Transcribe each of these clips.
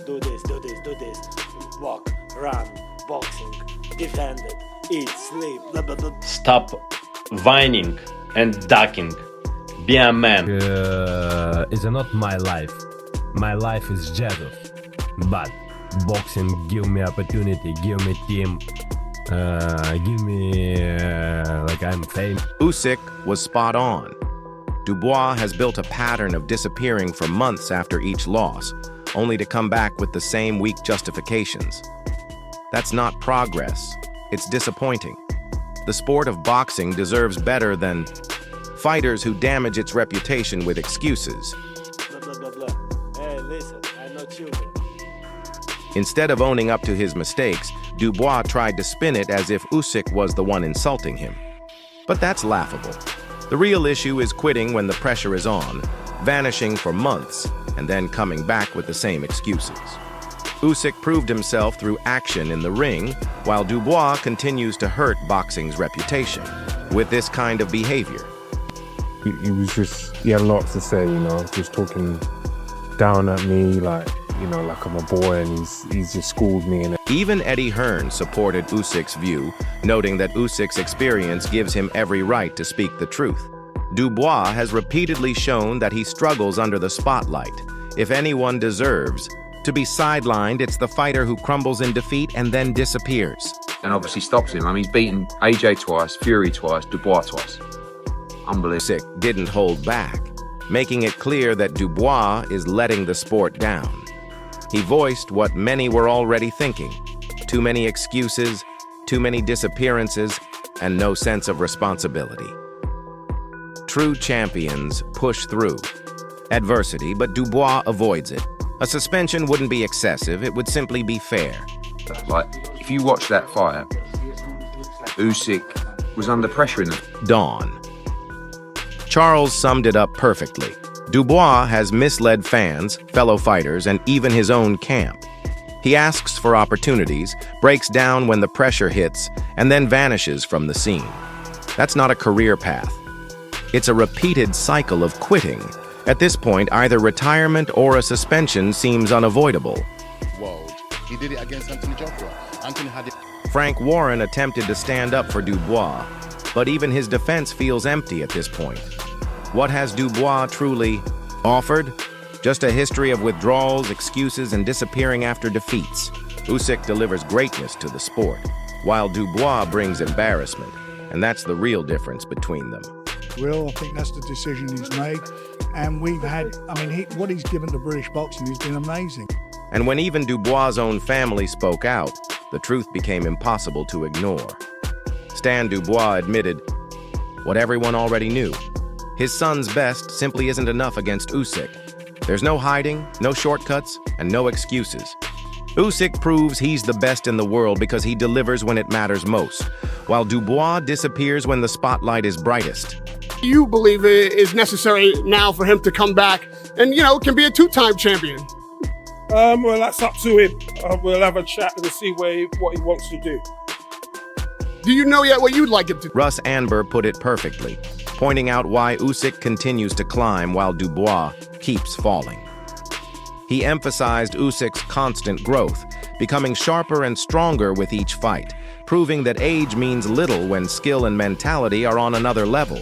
Do this, do this, do this. Walk, run, boxing, defend it, eat, sleep, blah, blah, blah. Stop whining and ducking. Be a man. It's not my life. My life is Jesus. But boxing give me opportunity, give me team, give me like I'm famous. Usyk was spot on. Dubois has built a pattern of disappearing for months after each loss, only to come back with the same weak justifications. That's not progress. It's disappointing. The sport of boxing deserves better than fighters who damage its reputation with excuses. Blah, blah, blah, blah. Hey, listen, I'm not children. Instead of owning up to his mistakes, Dubois tried to spin it as if Usyk was the one insulting him. But that's laughable. The real issue is quitting when the pressure is on, vanishing for months, and then coming back with the same excuses. Usyk proved himself through action in the ring, while Dubois continues to hurt boxing's reputation with this kind of behavior. He had lots to say, just talking down at me like I'm a boy, and he's just schooled me. And Even Eddie Hearn supported Usyk's view, noting that Usyk's experience gives him every right to speak the truth. Dubois has repeatedly shown that he struggles under the spotlight. If anyone deserves to be sidelined, it's the fighter who crumbles in defeat and then disappears. And obviously stops him. I mean, he's beaten AJ twice, Fury twice, Dubois twice. Unbelievable. Usyk didn't hold back, making it clear that Dubois is letting the sport down. He voiced what many were already thinking: too many excuses, too many disappearances, and no sense of responsibility. True champions push through adversity, but Dubois avoids it. A suspension wouldn't be excessive, it would simply be fair. Like, if you watch that fight, Usyk was under pressure in the Dawn. Charles summed it up perfectly. Dubois has misled fans, fellow fighters, and even his own camp. He asks for opportunities, breaks down when the pressure hits, and then vanishes from the scene. That's not a career path. It's a repeated cycle of quitting. At this point, either retirement or a suspension seems unavoidable. World. He did it against Anthony Joshua. Anthony had it. Frank Warren attempted to stand up for Dubois, but even his defense feels empty at this point. What has Dubois truly offered? Just a history of withdrawals, excuses, and disappearing after defeats. Usyk delivers greatness to the sport, while Dubois brings embarrassment, and that's the real difference between them. I think that's the decision he's made. And we've had, what he's given to British boxing has been amazing. And when even Dubois' own family spoke out, the truth became impossible to ignore. Stan Dubois admitted what everyone already knew. His son's best simply isn't enough against Usyk. There's no hiding, no shortcuts, and no excuses. Usyk proves he's the best in the world because he delivers when it matters most, while Dubois disappears when the spotlight is brightest. You believe it is necessary now for him to come back and, can be a two-time champion? Well, that's up to him. We'll have a chat and see what he wants to do. Do you know yet what you'd like him to do? Russ Anber put it perfectly, pointing out why Usyk continues to climb while Dubois keeps falling. He emphasized Usyk's constant growth, becoming sharper and stronger with each fight, proving that age means little when skill and mentality are on another level.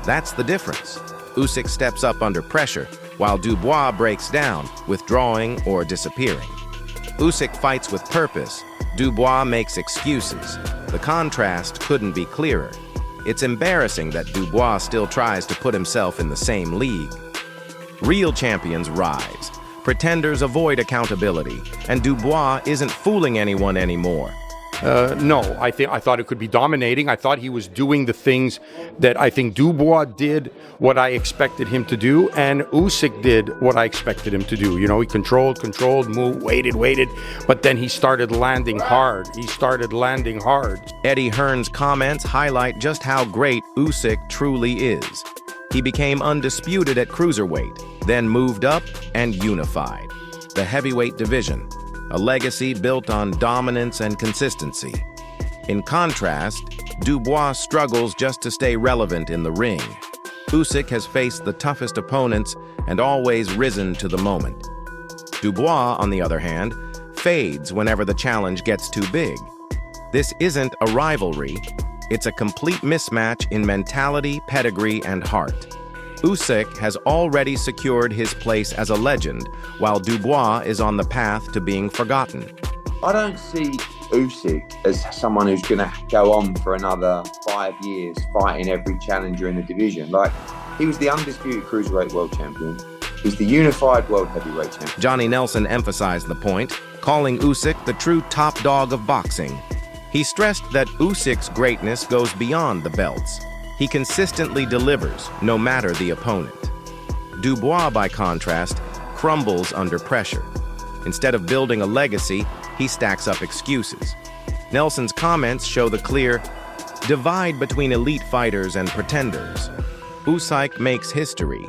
That's the difference. Usyk steps up under pressure, while Dubois breaks down, withdrawing or disappearing. Usyk fights with purpose. Dubois makes excuses. The contrast couldn't be clearer. It's embarrassing that Dubois still tries to put himself in the same league. Real champions rise. Pretenders avoid accountability, and Dubois isn't fooling anyone anymore. No, I thought it could be dominating. I thought he was doing the things that I think Dubois did what I expected him to do, and Usyk did what I expected him to do. He controlled, moved, waited, but then he started landing hard. Eddie Hearn's comments highlight just how great Usyk truly is. He became undisputed at cruiserweight, then moved up and unified the heavyweight division, a legacy built on dominance and consistency. In contrast, Dubois struggles just to stay relevant in the ring. Usyk has faced the toughest opponents and always risen to the moment. Dubois, on the other hand, fades whenever the challenge gets too big. This isn't a rivalry, it's a complete mismatch in mentality, pedigree, and heart. Usyk has already secured his place as a legend, while Dubois is on the path to being forgotten. I don't see Usyk as someone who's going to go on for another 5 years fighting every challenger in the division. Like, he was the undisputed cruiserweight world champion. He's the unified world heavyweight champion. Johnny Nelson emphasized the point, calling Usyk the true top dog of boxing. He stressed that Usyk's greatness goes beyond the belts. He consistently delivers, no matter the opponent. Dubois, by contrast, crumbles under pressure. Instead of building a legacy, he stacks up excuses. Nelson's comments show the clear divide between elite fighters and pretenders. Usyk makes history.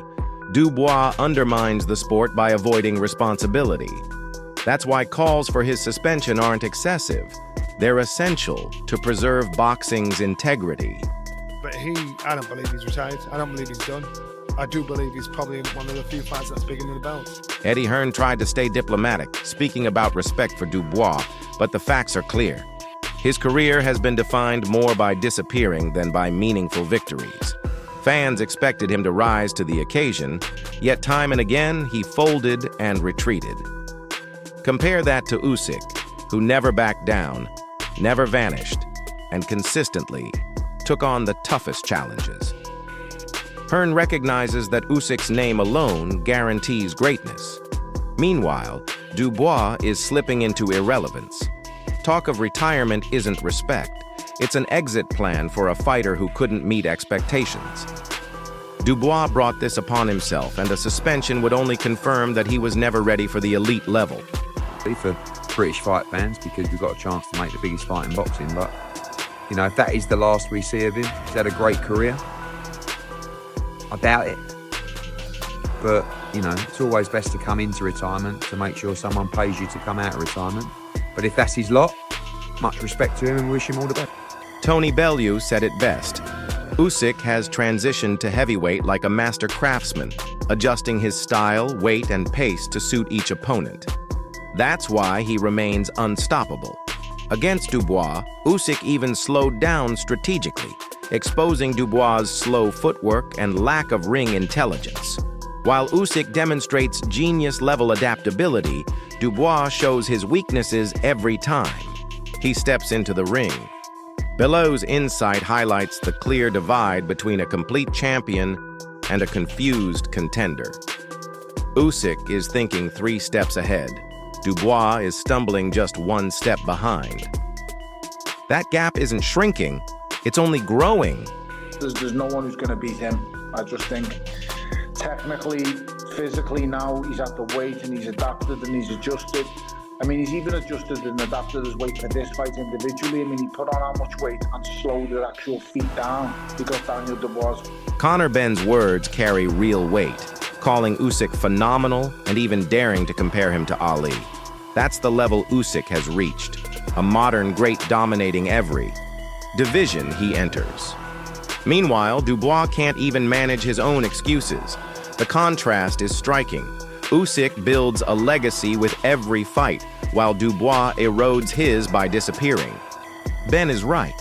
Dubois undermines the sport by avoiding responsibility. That's why calls for his suspension aren't excessive. They're essential to preserve boxing's integrity. But I don't believe he's retired. I don't believe he's done. I do believe he's probably one of the few fights that's bigger than the belts. Eddie Hearn tried to stay diplomatic, speaking about respect for Dubois, but the facts are clear. His career has been defined more by disappearing than by meaningful victories. Fans expected him to rise to the occasion, yet time and again he folded and retreated. Compare that to Usyk, who never backed down, never vanished, and consistently took on the toughest challenges. Hearn recognizes that Usyk's name alone guarantees greatness. Meanwhile, Dubois is slipping into irrelevance. Talk of retirement isn't respect. It's an exit plan for a fighter who couldn't meet expectations. Dubois brought this upon himself, and a suspension would only confirm that he was never ready for the elite level. For British fight fans, because we've got a chance to make the biggest fight in boxing, but you know, if that is the last we see of him, he's had a great career. I doubt it. But, you know, it's always best to come into retirement to make sure someone pays you to come out of retirement. But if that's his lot, much respect to him and wish him all the best. Tony Bellew said it best. Usyk has transitioned to heavyweight like a master craftsman, adjusting his style, weight, and pace to suit each opponent. That's why he remains unstoppable. Against Dubois, Usyk even slowed down strategically, exposing Dubois' slow footwork and lack of ring intelligence. While Usyk demonstrates genius-level adaptability, Dubois shows his weaknesses every time he steps into the ring. Bellew's insight highlights the clear divide between a complete champion and a confused contender. Usyk is thinking 3 steps ahead. Dubois is stumbling just 1 step behind. That gap isn't shrinking, it's only growing. There's no one who's going to beat him. I just think technically, physically now, he's at the weight and he's adapted and he's adjusted. I mean, he's even adjusted and adapted his weight for this fight individually. I mean, he put on how much weight and slowed the actual feet down because Daniel Dubois. Conor Benn's words carry real weight, calling Usyk phenomenal and even daring to compare him to Ali. That's the level Usyk has reached, a modern great dominating every division he enters. Meanwhile, Dubois can't even manage his own excuses. The contrast is striking. Usyk builds a legacy with every fight, while Dubois erodes his by disappearing. Ben is right.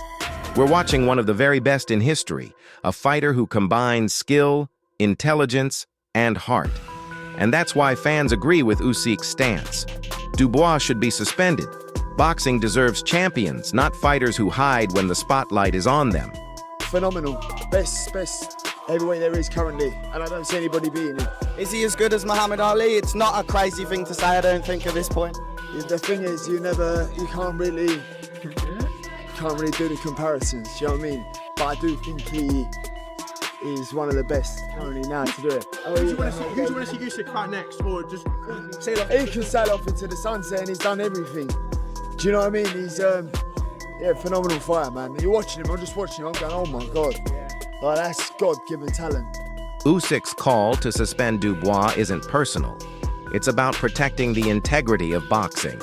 We're watching one of the very best in history, a fighter who combines skill, intelligence, and heart. And that's why fans agree with Usyk's stance. Dubois should be suspended. Boxing deserves champions, not fighters who hide when the spotlight is on them. Phenomenal. Best heavyweight there is currently, and I don't see anybody beating him. Is he as good as Muhammad Ali? It's not a crazy thing to say, I don't think, at this point. The thing is, you can't really do the comparisons, do you know what I mean? But I do think he is one of the best currently now to do it. Who do you want to see Usyk fight next, or just sail off? He can sail off into the sunset and he's done everything. Do you know what I mean? He's phenomenal fighter, man. You're watching him, I'm just watching him, I'm going, oh my God. Like, that's God-given talent. Usyk's call to suspend Dubois isn't personal. It's about protecting the integrity of boxing.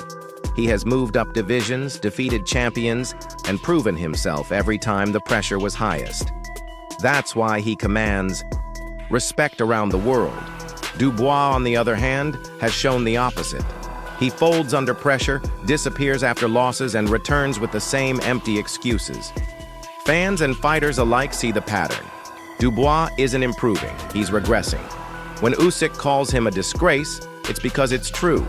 He has moved up divisions, defeated champions, and proven himself every time the pressure was highest. That's why he commands respect around the world. Dubois, on the other hand, has shown the opposite. He folds under pressure, disappears after losses, and returns with the same empty excuses. Fans and fighters alike see the pattern. Dubois isn't improving, he's regressing. When Usyk calls him a disgrace, it's because it's true.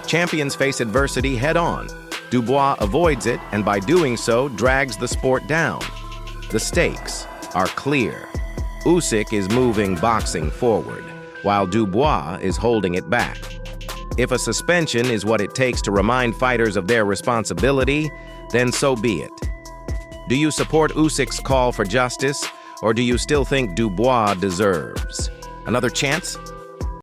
Champions face adversity head-on. Dubois avoids it, and by doing so, drags the sport down. The stakes are clear. Usyk is moving boxing forward, while Dubois is holding it back. If a suspension is what it takes to remind fighters of their responsibility, then so be it. Do you support Usyk's call for justice, or do you still think Dubois deserves another chance?